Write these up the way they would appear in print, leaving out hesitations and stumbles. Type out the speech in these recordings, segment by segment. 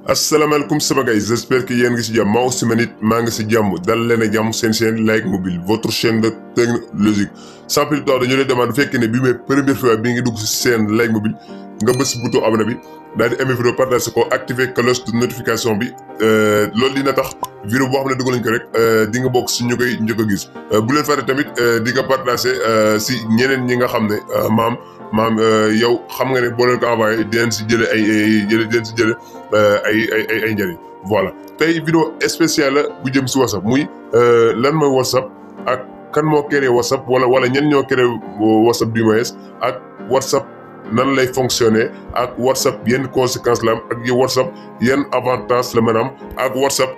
asalaamaaleykum sama gars j'espère que yéen ngi si jàmm maa aussi ma nit maa ngi si jàmm dal leen a jàmm seen chaîne Like Mobile votre chaîne de technologie sans plus tarder dañu leen demande bu fekkee ne bii mooy première fois bi ngi dugg si seen Like Mobile nga bës bouton abonné bi daal di aimer vidéo partager ko activer cloche de notification bi loolu dina tax vidéo boo xam ne dugg nañ ko rek di nga bokk si ñu koy njëkk a gis bu leen fàtte tamit di nga partager si ñeneen ñi nga xam ne maam yow xam nga ne boo leen ko envoyé dinañ si jëlee ay njëriñ voilà tey vidéo spéciale la bu jëm si WhatsApp muy lan mooy WhatsApp ak kan moo créé WhatsApp wala ñen ñoo créé WhatsApp du moins ak WhatsApp nan lay fonctionner ak WhatsApp yenn conséquences la am ak WhatsApp yenn avantage la mën a am ak WhatsApp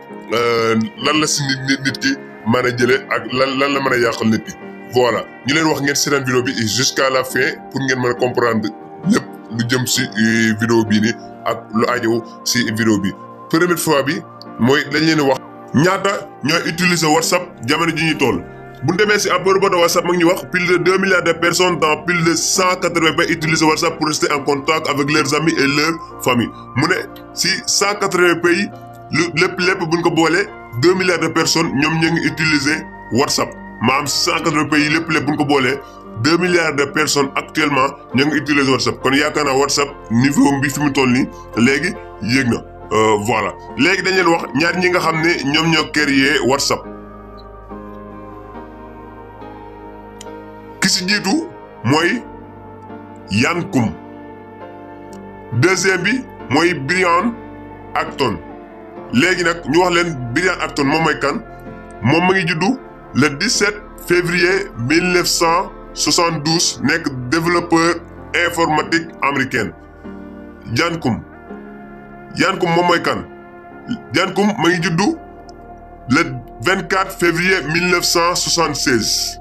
lan la si nit ki mën a jëlee ak lan la mën a yàqal nit ki voilà ñu leen wax ngeen seetaan vidéo bi jusqu'à la fin pour ngeen mën a comprendre lépp lu jëm si vidéo bii nii ak lu aajow si vidéo bi première fois bi mooy dañ leen wax ñaata ñooy utiliser WhatsApp jamono ji ñuy toll bu ñu demee si ab bërëb de WhatsApp ma ngi ñuy wax plus de 2 milliards de personnes dans plus de 180 pays utilisent WhatsApp pour rester en contact avec leurs amis et leur famille mu ne si 180 pays lépp bu ñu ko boolee 2 milliards de personnes ñoom ñu ngi utiliser WhatsApp maanaam 180 pays lépp bu ñu ko boolee 2 milliards de personnes actuellement ñoo ngi utiliser WhatsApp kon yaakaar naa WhatsApp niveau bi fi mu toll nii léegi yéeg na voilà léegi dañ leen wax ñaar ñi nga xam ne ñoom ñoo créé WhatsApp ki si jiitu mooy Yan Koum deuxième bi mooy Brian Acton léegi nag ñu wax leen Brian Acton moom mooy kan moom ma ngi juddu le 17 février 1972 nekk développeur informatique américain Yan Koum moom mooy kan Yan Koum ma ngi juddu le 24 février 1976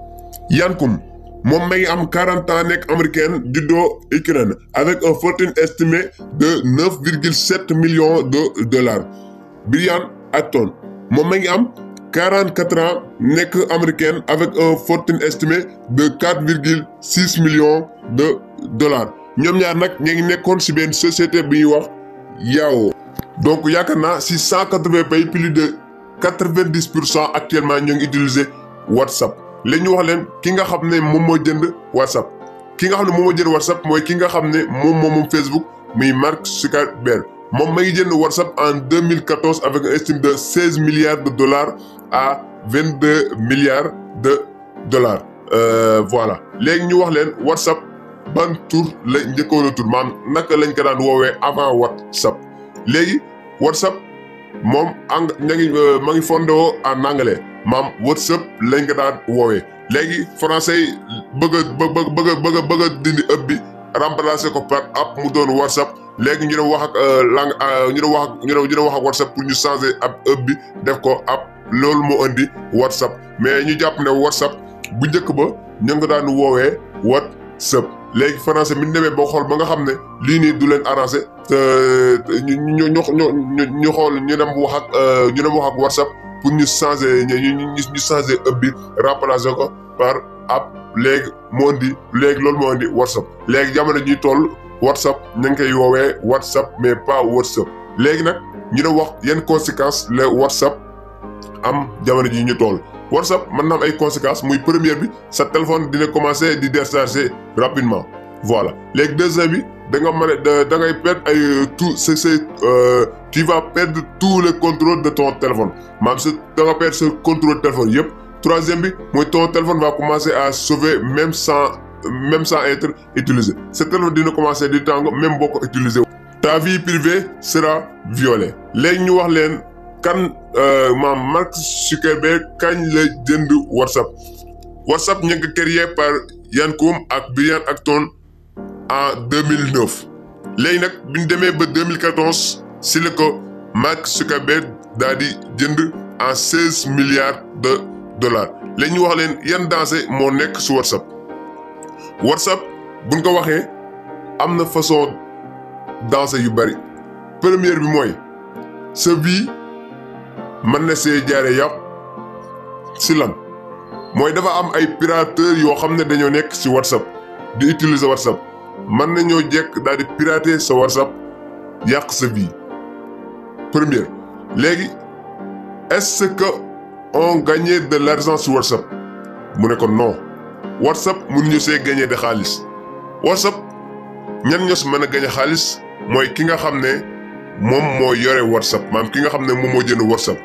Yan Koum moom ma ngi am 40 ans nekk américaine juddoo Ukraine avec un fortune estimée de 9,7 millions de dollars Brian Acton moom ma ngi am 44 ans nekk américaine avec un fortune estimée de 4,6 millions de dollars ñoom ñaar nag ñu ngi nekkoon si benn société bi ñuy wax Yahoo donc yaakaar naa si 180 pays plus de 90% actuellement ñoo ngi utiliser WhatsApp léegi ñu wax leen ki nga xam ne moom moo jënd WhatsApp mooy ki nga xam ne moom Facebook muy Mark Zuckerberg moom ma ngi jënd WhatsApp en 2014 avec une estime de 16 milliards de dollars à 22 milliards de dollars voilà léegi ñu wax leen WhatsApp ban tur la njëkkoon a tur maanaam naka lañ ko daan woowee avant WhatsApp léegi WhatsApp moom ma ngi fondé woo en anglais maam WhatsApp lañ ko daan woowee léegi français yi bëgg a dindi ëpp bi remplacer ko par app mu doon WhatsApp léegi ñu doon wax ak langue ñu doon wax ak WhatsApp pour ñu changer ab ëpp bi def ko app loolu moo indi WhatsApp mais ñu jàpp ne WhatsApp bu njëkk ba ñu ngi daan woowee WhatsApp léegi français mi ñu demee ba xool ba nga xam ne lii nii du leen arrangé ñu xool ñu dem wax ak WhatsApp pour ñu changer ñu changer ëpp bi remplacer ko par app léegi loolu moo indi WhatsApp léegi jamono ji toll WhatsApp ñu ngi koy woowee WhatsApp mais pas WhatsApp léegi nag ñu ne wax yan conséquences la WhatsApp am jamono ji ñu toll WhatsApp mën na am ay conséquences muy première bi sa téléphone dina commencer di décharger rapidement voilà léegi deuxième bi da ngay perdre ay tu vas perdre tout le contrôle de ton téléphone maanaam da nga perdre sa contrôle téléphone yëpp troisième bi mooy ton téléphone va commencer à sauver même sans être utilisé sa téléphone dina commencer di tàng même boo ko utiliser ta vie privée sera violée léegi ñu wax leen kan Mark Zuckerberg kañ la jënd WhatsApp ñu ngi ko créé par Yan Koum ak Brian Acton en 2009 léegi nag bi ñu demee ba 2014 si la ko Mark Zuckerberg daal di jënd en 16 milliards de dollars léegi ñu wax leen yan danger moo nekk si WhatsApp buñ ko waxee am na façon danger yu bari première bi mooy sa vie mën na see jaaree yàpp si lan mooy dafa am ay pirateurs yoo xam ne dañoo nekk si WhatsApp di utiliser WhatsApp mën nañoo jekk daal di pirater sa WhatsApp yàq sa vie première léegi est-ce que on gagnait de l'argent sur WhatsApp mu ne ko non WhatsApp mënuñu see gagner de xaalis WhatsApp ñan ñoo si mën a gagner xaalis mooy ki nga xam ne moom moo yore WhatsApp maanaam ki nga xam ne moom moo jënd WhatsApp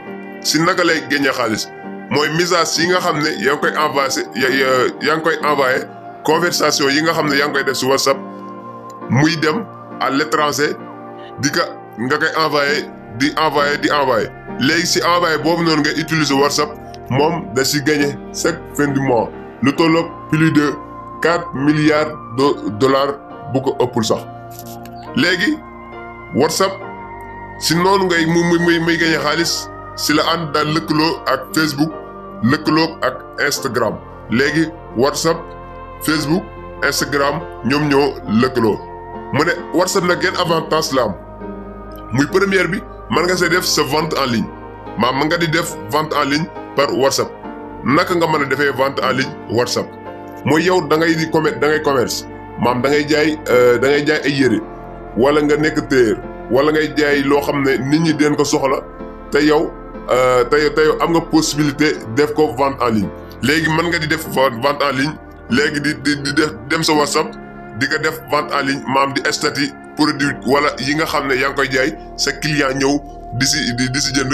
si naka lay gagner xaalis mooy message yi nga xam ne yaa ngi koy envoyé yaa ngi koy envoyé conversation yi nga xam ne yaa ngi koy def si WhatsApp muy dem à l'étranger nga koy envoyé léegi si envoyé boobu noonu nga utiliser WhatsApp moom da si gagné chaque fin du mois lu tolloog plus de 4 milliards de dollars bu ko ëppul sax léegi WhatsApp si noonu ngay muy gagné xaalis si la ànd daal lëkkaloo ak Facebook lëkkaloo ak Instagram léegi WhatsApp Facebook Instagram ñoom ñoo lëkkaloo mu ne WhatsApp nag yenn avantage la am muy première bi mën nga see def sa vente en ligne mën nga di def vente en ligne par WhatsApp naka nga mën a defee vente en ligne WhatsApp mooy yow da ngay commerce da ngay jaay ay yére wala nga nekk tailleur wala ngay jaay loo xam ne nit ñi den ko soxla te yow am nga possibilité def ko vente en ligne léegi mën nga di def vente en ligne léegi di def dem sa WhatsApp di ko def vente en ligne di statut produit wala yi nga xam ne yaa ngi koy jaay sa client ñëw di si jënd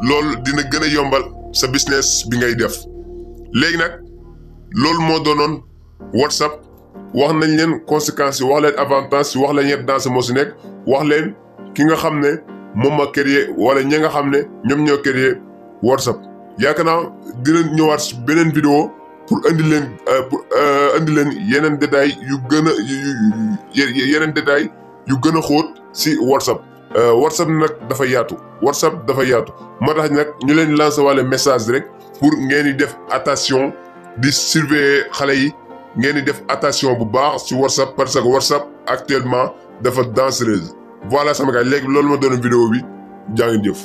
loolu dina gën a yombal sa business bi ngay def léegi nag loolu moo doonoon WhatsApp wax nañ leen conséquences yi wax leen avantages yi wax leen ñett dans moo si nekk wax leen ki nga xam ne moom ma créé wala ñi nga xam ne ñoom ñoo créé WhatsApp yaakaar naa dina ñëwaat si beneen vidéo pour indi leen yeneen détails yu gën a xóot si WhatsApp WhatsApp nag dafa yaatu moo tax nag ñu leen lancer wàlle message rek pour ngeen di def attention di surveiller xale yi ngeen di def attention bu baax si WhatsApp parce que WhatsApp actuellement dafa dangereuse voilà sama gars léegi loolu ma doon vidéo bi jaa ngeen jëf